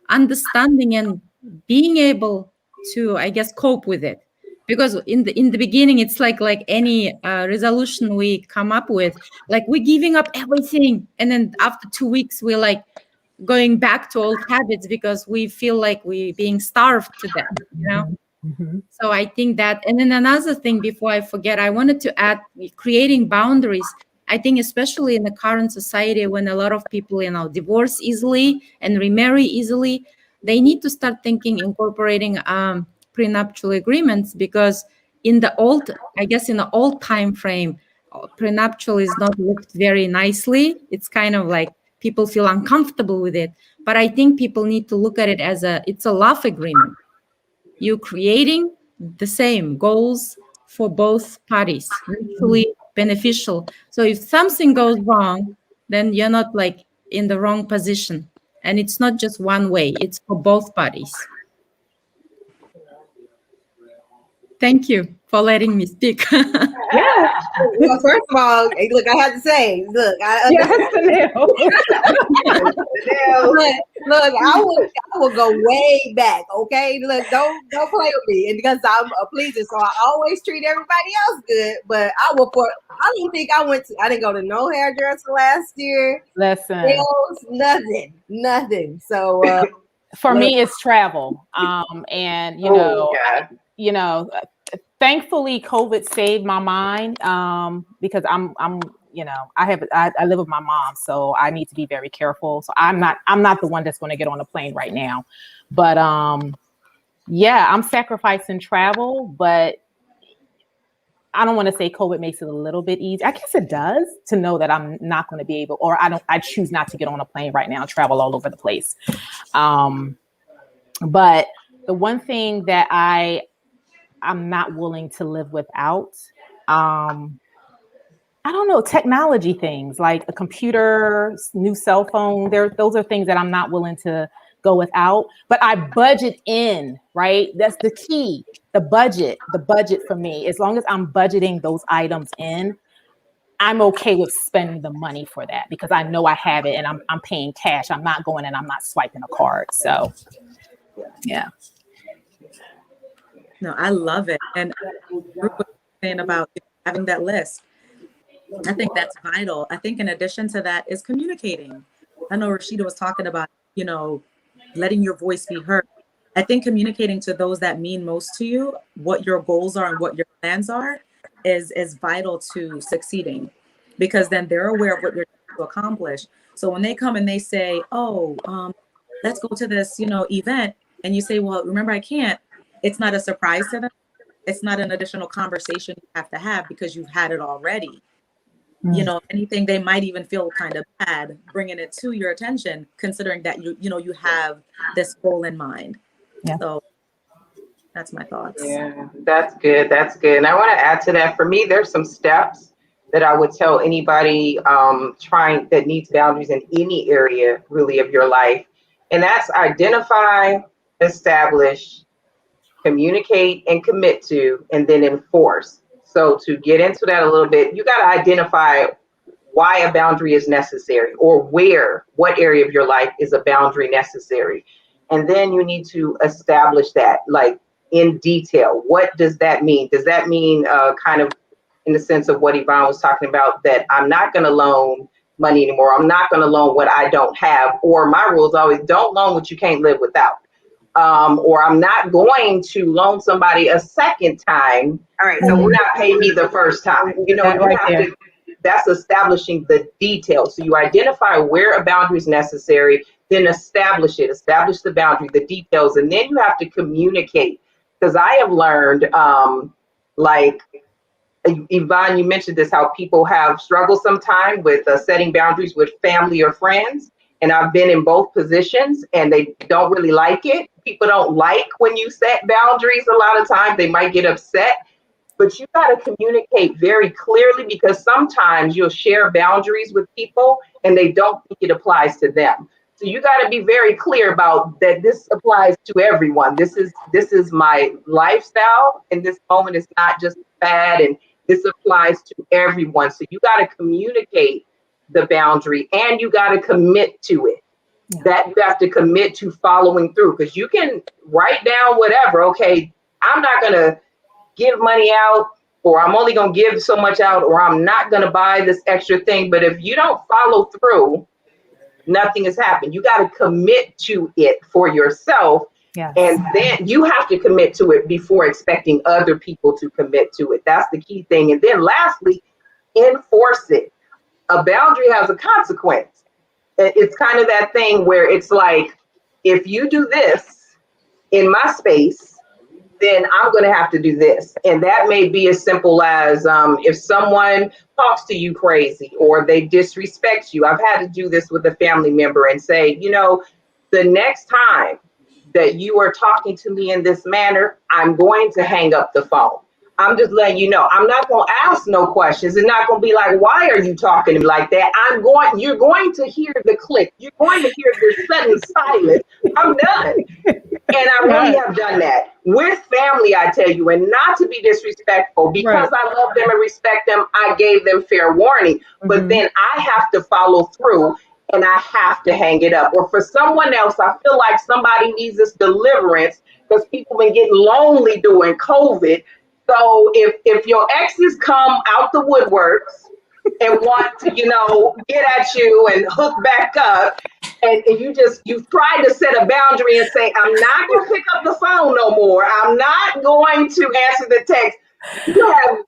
understanding and being able to, I guess, cope with it. Because in the beginning, it's like any resolution we come up with, like we're giving up everything, and then after 2 weeks, we're like going back to old habits because we feel like we're being starved to death. So I think that, and then another thing before I forget, I wanted to add creating boundaries. I think especially in the current society when a lot of people, divorce easily and remarry easily, they need to start thinking, incorporating prenuptial agreements, because in the old time frame, prenuptial is not looked very nicely. It's kind of like people feel uncomfortable with it. But I think people need to look at it as it's a love agreement. You're creating the same goals for both parties, mutually beneficial. So if something goes wrong, then you're not like in the wrong position. And it's not just one way, it's for both parties. Thank you for letting me speak. Yeah. Well, first of all, look, I have to say, look, look, I will go way back. Okay, look, don't play with me, and because I'm a pleaser, so I always treat everybody else good. But I didn't think I didn't go to no hairdresser last year. Listen, nothing. So for me, it's travel. And thankfully, COVID saved my mind because I'm I live with my mom, so I need to be very careful. So I'm not the one that's going to get on a plane right now, but I'm sacrificing travel, but I don't want to say COVID makes it a little bit easy. I guess it does, to know that I'm not going to be able, or I choose not to get on a plane right now and travel all over the place. But the one thing that I'm not willing to live without, I don't know, technology things like a computer, new cell phone. Those are things that I'm not willing to go without, but I budget in, right? That's the key. The budget for me, as long as I'm budgeting those items in, I'm okay with spending the money for that because I know I have it and I'm paying cash. I'm not going and I'm not swiping a card. So yeah. No, I love it. And saying about having that list, I think that's vital. I think in addition to that is communicating. I know Rashida was talking about, letting your voice be heard. I think communicating to those that mean most to you, what your goals are and what your plans are, is vital to succeeding, because then they're aware of what you're trying to accomplish. So when they come and they say, let's go to this, event, and you say, well, remember, I can't, it's not a surprise to them. It's not an additional conversation you have to have because you've had it already. Anything, they might even feel kind of bad bringing it to your attention, considering that you have this goal in mind. Yeah. So that's my thoughts. Yeah, that's good. That's good. And I want to add to that. For me, there's some steps that I would tell anybody that needs boundaries in any area really of your life. And that's identify, establish, communicate, and commit to, and then enforce. So to get into that a little bit, you got to identify why a boundary is necessary, or what area of your life is a boundary necessary. And then you need to establish that, like, in detail. What does that mean? Does that mean kind of in the sense of what Yvonne was talking about, that I'm not going to loan money anymore. I'm not going to loan what I don't have. Or my rule is always don't loan what you can't live without. Or I'm not going to loan somebody a second time. All right, so we're not paying me the first time. That's establishing the details. So you identify where a boundary is necessary, then establish the boundary, the details, and then you have to communicate. Because I have learned, like Yvonne, you mentioned this, how people have struggled sometimes with setting boundaries with family or friends. And I've been in both positions and they don't really like it. People don't like when you set boundaries. A lot of times they might get upset, but you got to communicate very clearly, because sometimes you'll share boundaries with people and they don't think it applies to them. So you got to be very clear about that. This applies to everyone. This is my lifestyle, and this moment is not just fad, and this applies to everyone. So you got to communicate the boundary, and you got to commit to it. Yeah. That you have to commit to following through, because you can write down whatever. Okay, I'm not going to give money out, or I'm only going to give so much out, or I'm not going to buy this extra thing. But if you don't follow through, nothing has happened. You got to commit to it for yourself. Yes. And then you have to commit to it before expecting other people to commit to it. That's the key thing. And then lastly, enforce it. A boundary has a consequence. It's kind of that thing where it's like, if you do this in my space, then I'm going to have to do this. And that may be as simple as if someone talks to you crazy or they disrespect you. I've had to do this with a family member and say, you know, the next time that you are talking to me in this manner, I'm going to hang up the phone. I'm just letting you know, I'm not going to ask no questions. It's not going to be like, why are you talking to me like that? You're going to hear the click. You're going to hear the sudden silence. I'm done. And I really have done that with family, I tell you, and not to be disrespectful, because I love them and respect them. I gave them fair warning, but then I have to follow through and I have to hang it up. Or for someone else, I feel like somebody needs this deliverance because people been getting lonely during COVID. So if your exes come out the woodworks and want to, you know, get at you and hook back up, and you've tried to set a boundary and say, I'm not going to pick up the phone no more. I'm not going to answer the text. You have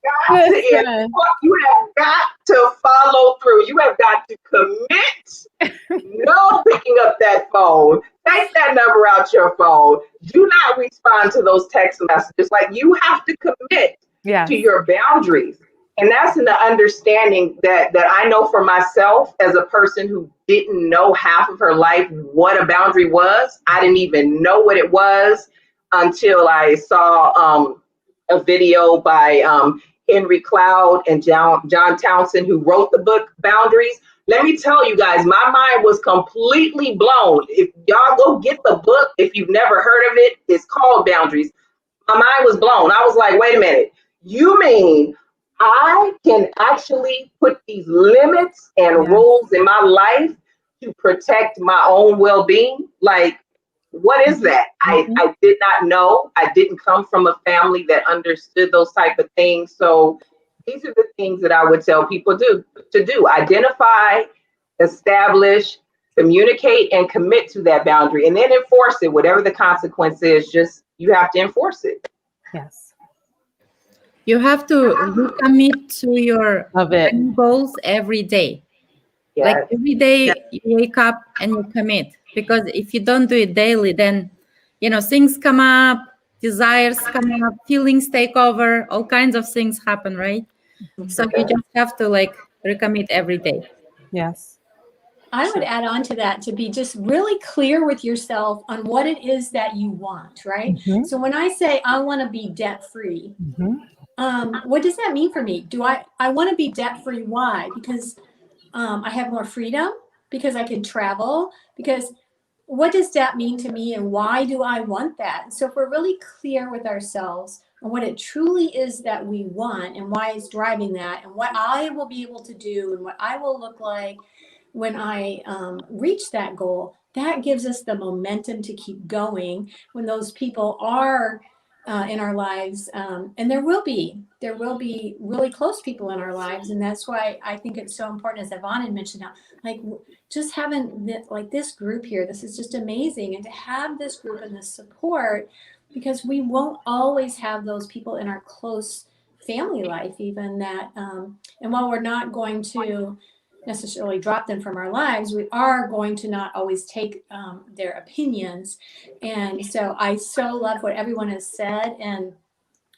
got to follow through. You have got to commit. No picking up that phone. Take that number out your phone. Do not respond to those text messages. Like, you have to commit to your boundaries. And that's an understanding that I know for myself as a person who didn't know half of her life what a boundary was. I didn't even know what it was until I saw a video by Henry Cloud and John Townsend, who wrote the book Boundaries. Let me tell you guys, my mind was completely blown. If y'all go get the book, if you've never heard of it, it's called Boundaries. My mind was blown. I was like, wait a minute, you mean I can actually put these limits and rules in my life to protect my own well-being? Like, what is that? I did not know. I didn't come from a family that understood those type of things. So these are the things that I would tell people to do. Identify, establish, communicate, and commit to that boundary, and then enforce it. Whatever the consequence is, just you have to enforce it. Yes. You have to recommit to your goals every day. Yes. Like every day you wake up and you commit, because if you don't do it daily, then, you know, things come up, desires come up, feelings take over, all kinds of things happen, right? So you just have to like recommit every day. Yes. I would add on to that to be just really clear with yourself on what it is that you want, right? So when I say I want to be debt free, what does that mean for me? Do I want to be debt free? Why? Because I have more freedom, because I can travel, because what does that mean to me and why do I want that? So if we're really clear with ourselves on what it truly is that we want and why it's driving that and what I will be able to do and what I will look like when I reach that goal, that gives us the momentum to keep going when those people are in our lives, and there will be really close people in our lives, and that's why I think it's so important, as Yvonne had mentioned, like just having like this group here. This is just amazing, and to have this group and this support, because we won't always have those people in our close family life, even that. And while we're not going to necessarily drop them from our lives, we are going to not always take their opinions. And so I so love what everyone has said. And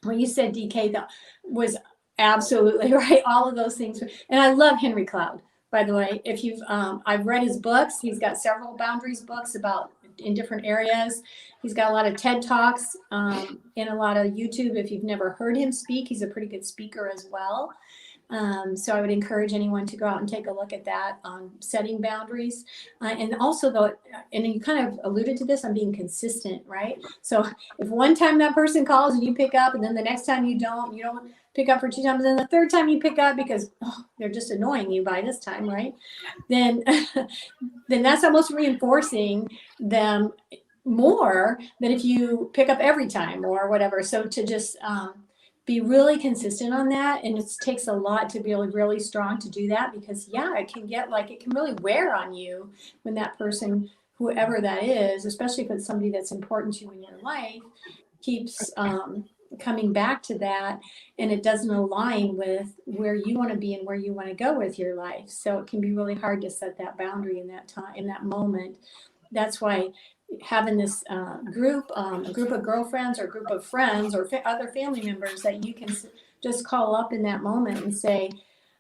what you said, DK, that was absolutely right. All of those things. And I love Henry Cloud, by the way. If you've, I've read his books. He's got several boundaries books about in different areas. He's got a lot of TED Talks and a lot of YouTube. If you've never heard him speak, he's a pretty good speaker as well. So I would encourage anyone to go out and take a look at that, setting boundaries. And also though, and you kind of alluded to this, on being consistent, right? So if one time that person calls and you pick up, and then the next time you don't pick up for 2 times, and then the third time you pick up because they're just annoying you by this time, right? Then that's almost reinforcing them more than if you pick up every time or whatever. So to just be really consistent on that. And it takes a lot to be really strong to do that, because it can really wear on you when that person, whoever that is, especially if it's somebody that's important to you in your life, keeps coming back to that, and it doesn't align with where you want to be and where you want to go with your life. So it can be really hard to set that boundary in that time, in that moment. That's why having this group, a group of girlfriends or a group of friends or other family members that you can just call up in that moment and say,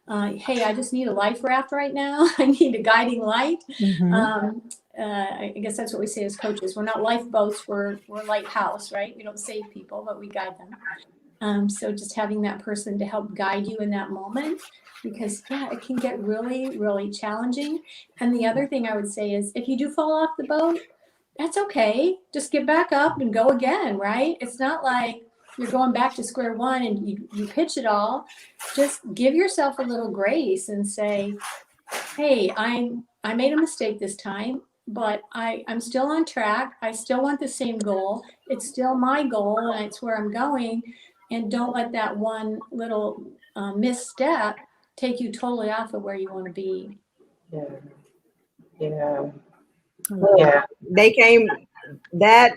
hey, I just need a life raft right now. I need a guiding light. I guess that's what we say as coaches. We're not lifeboats, we're lighthouse, right? We don't save people, but we guide them. So just having that person to help guide you in that moment, because it can get really, really challenging. And the other thing I would say is, if you do fall off the boat, that's okay. Just get back up and go again, right? It's not like you're going back to square one and you pitch it all. Just give yourself a little grace and say, hey, I made a mistake this time, but I'm still on track. I still want the same goal. It's still my goal, and it's where I'm going. And don't let that one little misstep take you totally off of where you want to be. They came that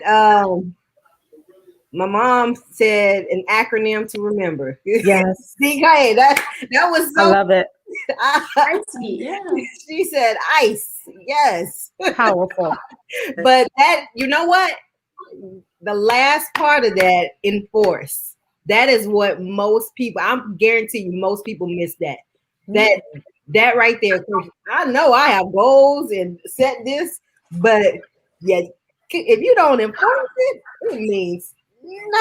my mom said an acronym to remember. Yes. DK, that was so, I love it. She said ICE. Yes. Powerful. But that, you know what? The last part of that, enforce. That is what most people, I'm guarantee you, most people miss that. That right there. I know I have goals and set this, but if you don't enforce it, it means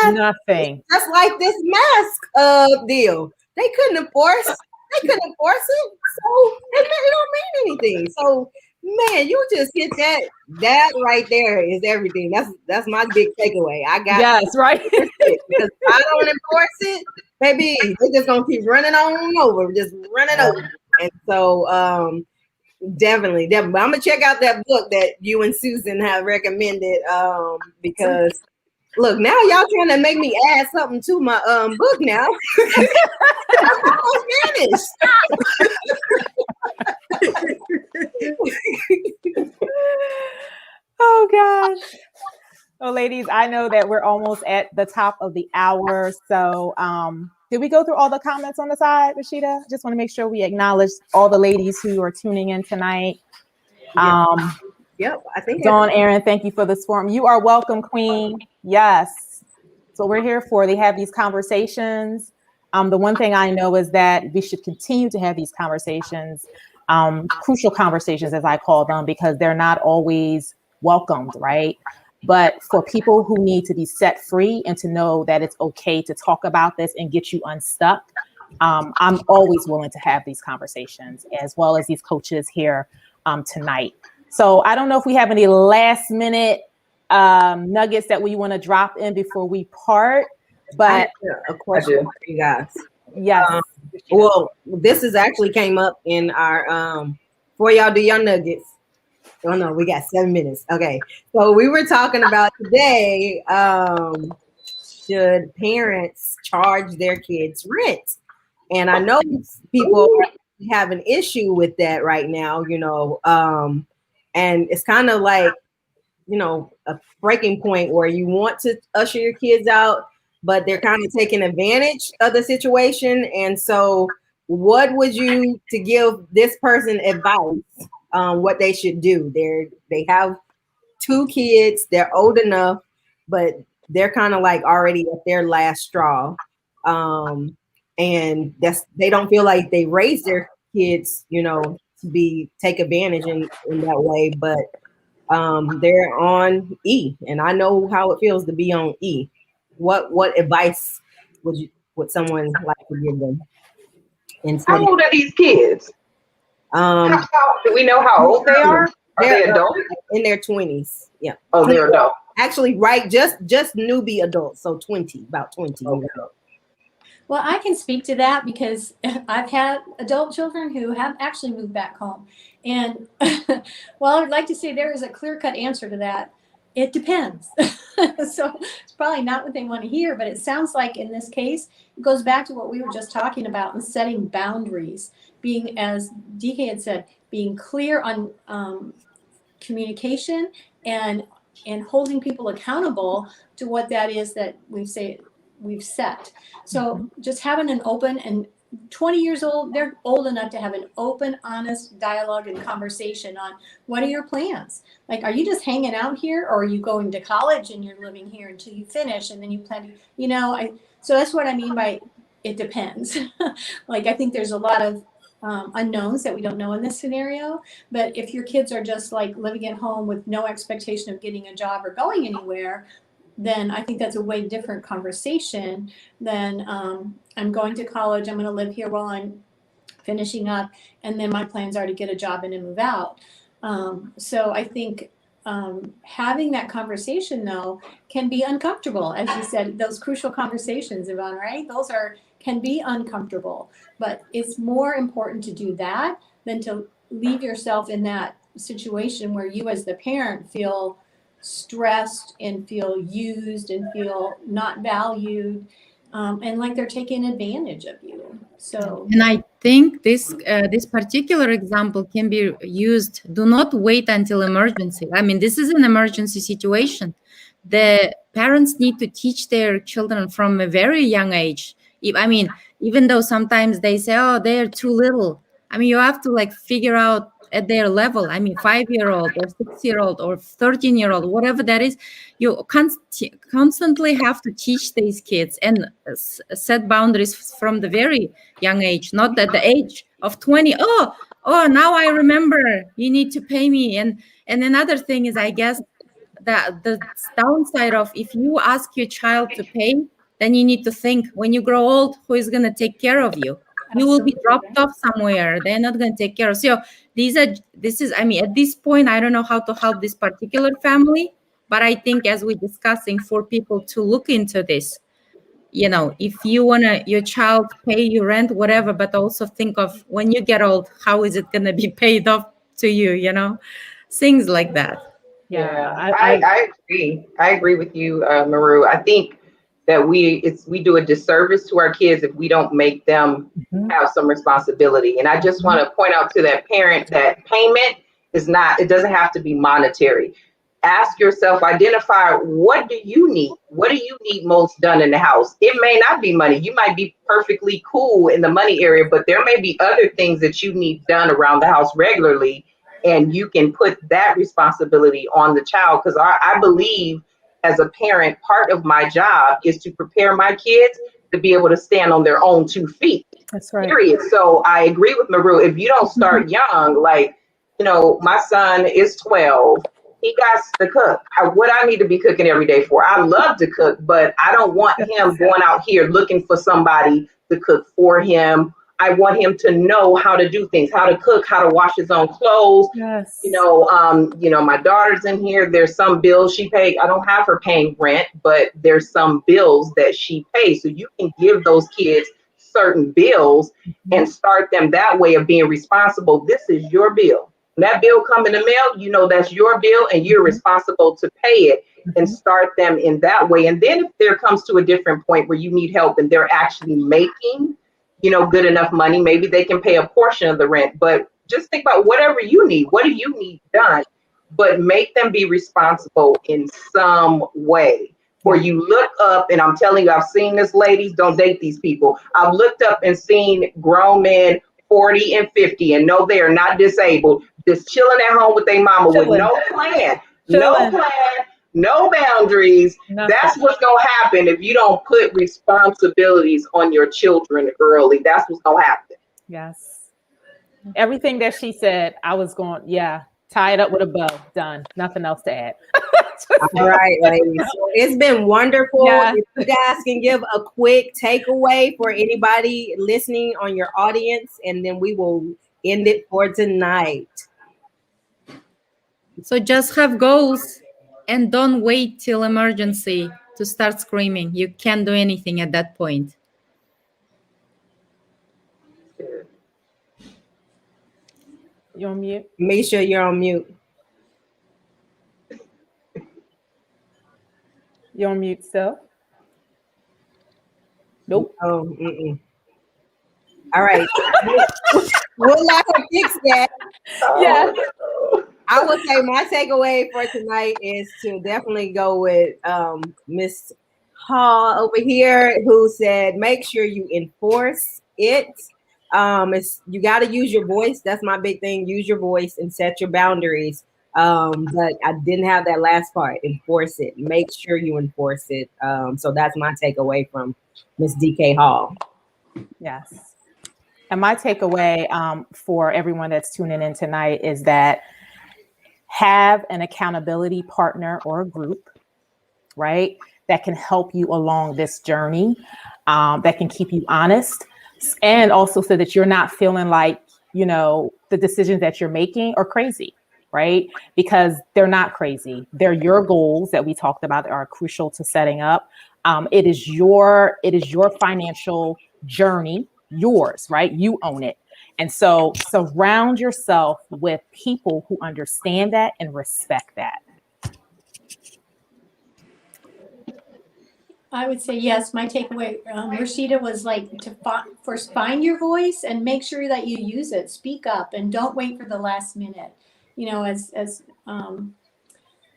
nothing. Just like this mask deal. They couldn't enforce it. So it don't mean anything. So man, you just hit that right there is everything. That's my big takeaway. I got right. Because if I don't enforce it, baby, they're just gonna keep running on over, just running over. And so definitely. But I'm gonna check out that book that you and Susan have recommended. Because look, now y'all trying to make me add something to my book now. I'm almost finished. Oh gosh. Well, ladies, I know that we're almost at the top of the hour. So did we go through all the comments on the side, Rashida? Just want to make sure we acknowledge all the ladies who are tuning in tonight. Yep, I think Dawn, Aaron, thank you for this forum. You are welcome, Queen. Yes. So we're here for. They have these conversations. The one thing I know is that we should continue to have these conversations, crucial conversations, as I call them, because they're not always welcomed, right? But for people who need to be set free and to know that it's okay to talk about this and get you unstuck, I'm always willing to have these conversations, as well as these coaches here tonight. So I don't know if we have any last minute nuggets that we want to drop in before we part, but a question for you guys. Yes. Well, this is actually came up in our before y'all do your nuggets. Oh no, we got 7 minutes. Okay, so we were talking about today. Should parents charge their kids rent? And I know people have an issue with that right now. And it's kind of like, a breaking point where you want to usher your kids out, but they're kind of taking advantage of the situation. And so what would you to give this person advice on what they should do? They have 2 kids, they're old enough, but they're kind of like already at their last straw. And they don't feel like they raised their kids, to take advantage in that way, but they're on E, and I know how it feels to be on E. What advice would someone like to give them? How old are these kids? Um, Do we know how old they are? Are they adults? In their 20s. Yeah. Oh, they're adults. Actually, right, just newbie adults, so 20, about 20. Okay. Well, I can speak to that because I've had adult children who have actually moved back home. And well, I'd like to say there is a clear-cut answer to that. It depends. So it's probably not what they want to hear, but it sounds like in this case, it goes back to what we were just talking about and setting boundaries, being, as DK had said, being clear on communication and holding people accountable to what that is that we've set. So just having an open, and 20 years old, they're old enough to have an open, honest dialogue and conversation on what are your plans? Like, are you just hanging out here, or are you going to college and you're living here until you finish and then you plan to, so that's what I mean by it depends. Like, I think there's a lot of unknowns that we don't know in this scenario. But if your kids are just like living at home with no expectation of getting a job or going anywhere, then I think that's a way different conversation than I'm going to college, I'm going to live here while I'm finishing up, and then my plans are to get a job and to move out. So I think having that conversation, though, can be uncomfortable. As you said, those crucial conversations, Yvonne, right? Those can be uncomfortable, but it's more important to do that than to leave yourself in that situation where you as the parent feel stressed and feel used and feel not valued, and like they're taking advantage of you. So, and I think this particular example can be used. Do not wait until emergency. I mean, this is an emergency situation. The parents need to teach their children from a very young age. Even though sometimes they say, oh, they're too little. I mean, you have to like figure out at their level. I mean, 5-year-old or 6-year-old or 13-year-old, whatever that is, you constantly have to teach these kids and set boundaries from the very young age, not at the age of 20. Oh, now I remember you need to pay me. And another thing is, I guess, that the downside of if you ask your child to pay, then you need to think when you grow old, who is going to take care of you? You will be dropped off somewhere. They're not going to take care of you. So at this point, I don't know how to help this particular family, but I think as we're discussing, for people to look into this, if you want your child pay you rent, whatever, but also think of when you get old, how is it going to be paid off to you, things like that. Yeah, I agree. I agree with you, Maru. I think that we do a disservice to our kids if we don't make them have some responsibility. And I just want to point out to that parent that payment it doesn't have to be monetary. Ask yourself, identify, what do you need? What do you need most done in the house? It may not be money. You might be perfectly cool in the money area, but there may be other things that you need done around the house regularly. And you can put that responsibility on the child, because I believe as a parent, part of my job is to prepare my kids to be able to stand on their own 2 feet. That's right. Period. So I agree with Maru. If you don't start young, like, my son is 12. He got to cook. What I need to be cooking every day for. I love to cook, but I don't want him going out here looking for somebody to cook for him. I want him to know how to do things, how to cook, how to wash his own clothes. Yes. My daughter's in here. There's some bills she pays. I don't have her paying rent, but there's some bills that she pays. So you can give those kids certain bills and start them that way of being responsible. This is your bill. When that bill come in the mail, that's your bill and you're responsible to pay it, and start them in that way. And then if there comes to a different point where you need help and they're actually making good enough money, maybe they can pay a portion of the rent. But just think about whatever you need. What do you need done? But make them be responsible in some way. Or you look up, and I'm telling you, I've seen this, ladies, don't date these people. I've looked up and seen grown men 40 and 50, and no, they are not disabled, just chilling at home with their mama with no plan, no boundaries. Nothing. That's what's going to happen if you don't put responsibilities on your children early. That's what's going to happen. Yes. Everything that she said, I was going, tie it up with a bow. Done. Nothing else to add. All right, ladies. So it's been wonderful. Yeah. If you guys can give a quick takeaway for anybody listening on your audience, and then we will end it for tonight. So just have goals and don't wait till emergency to start screaming. You can't do anything at that point. You're on mute. Make sure you're on mute. You're on mute still. Nope. Oh, all right. We'll let her fix that. Yeah. I would say my takeaway for tonight is to definitely go with Miss Hall over here, who said, make sure you enforce it. You got to use your voice. That's my big thing. Use your voice and set your boundaries. But I didn't have that last part. Enforce it. Make sure you enforce it. So that's my takeaway from Miss DK Hall. Yes. And my takeaway for everyone that's tuning in tonight is that have an accountability partner or a group, right, that can help you along this journey, that can keep you honest, and also so that you're not feeling like, you know, the decisions that you're making are crazy, right? Because they're not crazy. They're your goals that we talked about that are crucial to setting up. It is your financial journey, yours, right? You own it. And so surround yourself with people who understand that and respect that. I would say yes. My takeaway, Rashida, was like to first find your voice and make sure that you use it. Speak up and don't wait for the last minute. You know, as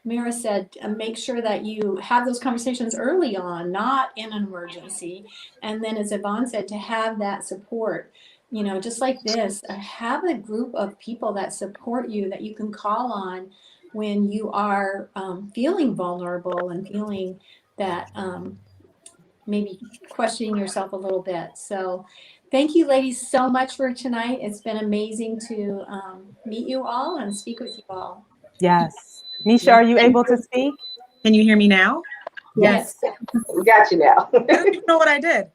Mira said, make sure that you have those conversations early on, not in an emergency. And then, as Yvonne said, to have that support. You know, just like this, have a group of people that support you that you can call on when you are feeling vulnerable and feeling that maybe questioning yourself a little bit. So thank you, ladies, so much for tonight. It's been amazing to meet you all and speak with you all. Yes. Misha, are you able to speak? Can you hear me now? Yes. We got you now. I don't even know what I did.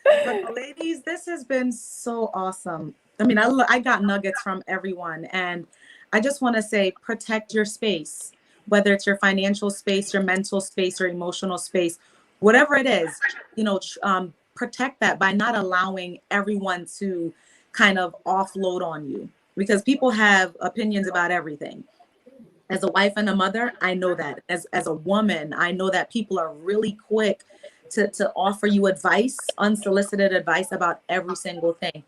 But ladies, this has been so awesome. I mean, I got nuggets from everyone, and I just want to say, protect your space, whether it's your financial space, your mental space, or emotional space, whatever it is, you know, protect that by not allowing everyone to kind of offload on you, because people have opinions about everything. As a wife and a mother, I know that. As a woman, I know that people are really quick to offer you advice, unsolicited advice about every single thing.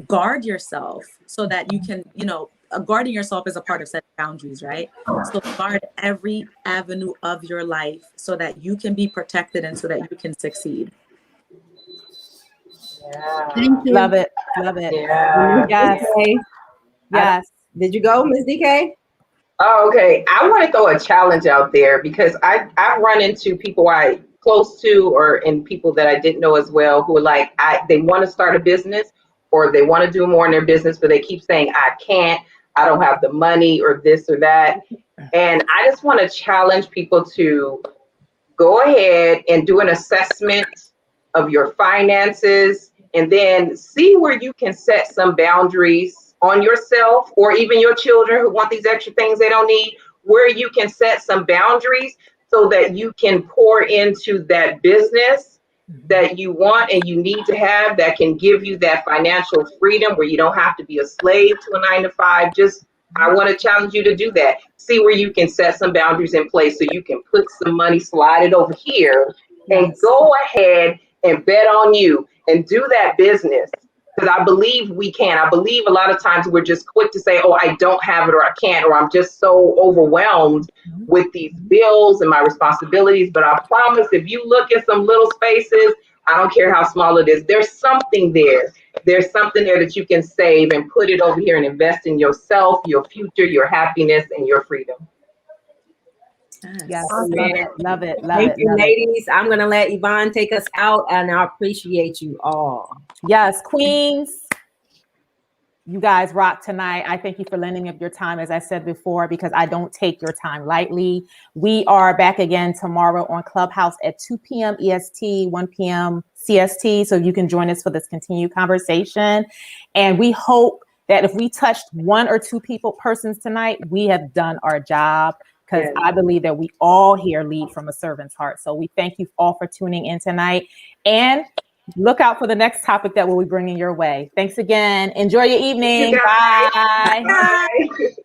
Guard yourself so that you can, you know, guarding yourself is a part of setting boundaries, right? So guard every avenue of your life so that you can be protected and so that you can succeed. Yeah. Thank you. Love it. Love it. Yeah. Yes. Yes. Did you go, Ms. DK? Oh, okay. I want to throw a challenge out there because I've run into people I close to and people that I didn't know as well who are like, they want to start a business or they want to do more in their business, but they keep saying, I can't, I don't have the money or this or that. And I just want to challenge people to go ahead and do an assessment of your finances and then see where you can set some boundaries on yourself or even your children who want these extra things they don't need, where you can set some boundaries so that you can pour into that business that you want and you need to have that can give you that financial freedom where you don't have to be a slave to a 9-to-5. I want to challenge you to do that. See where you can set some boundaries in place so you can put some money, slide it over here, and go ahead and bet on you and do that business. Because I believe we can. I believe a lot of times we're just quick to say, oh, I don't have it or I can't, or I'm just so overwhelmed with these bills and my responsibilities. But I promise if you look at some little spaces, I don't care how small it is, there's something there. There's something there that you can save and put it over here and invest in yourself, your future, your happiness, and your freedom. Yes. Awesome. Love it. Love it. Love Thank it. you, Love it. ladies. I'm going to let Yvonne take us out, and I appreciate you all. Yes, queens. You guys rock tonight. I thank you for lending up your time, as I said before, because I don't take your time lightly. We are back again tomorrow on Clubhouse at 2 p.m. EST, 1 p.m. CST, so you can join us for this continued conversation. And we hope that if we touched one or two persons tonight, we have done our job, because I believe that we all here lead from a servant's heart. So we thank you all for tuning in tonight, and look out for the next topic that we'll be bringing your way. Thanks again. Enjoy your evening. Bye. Bye.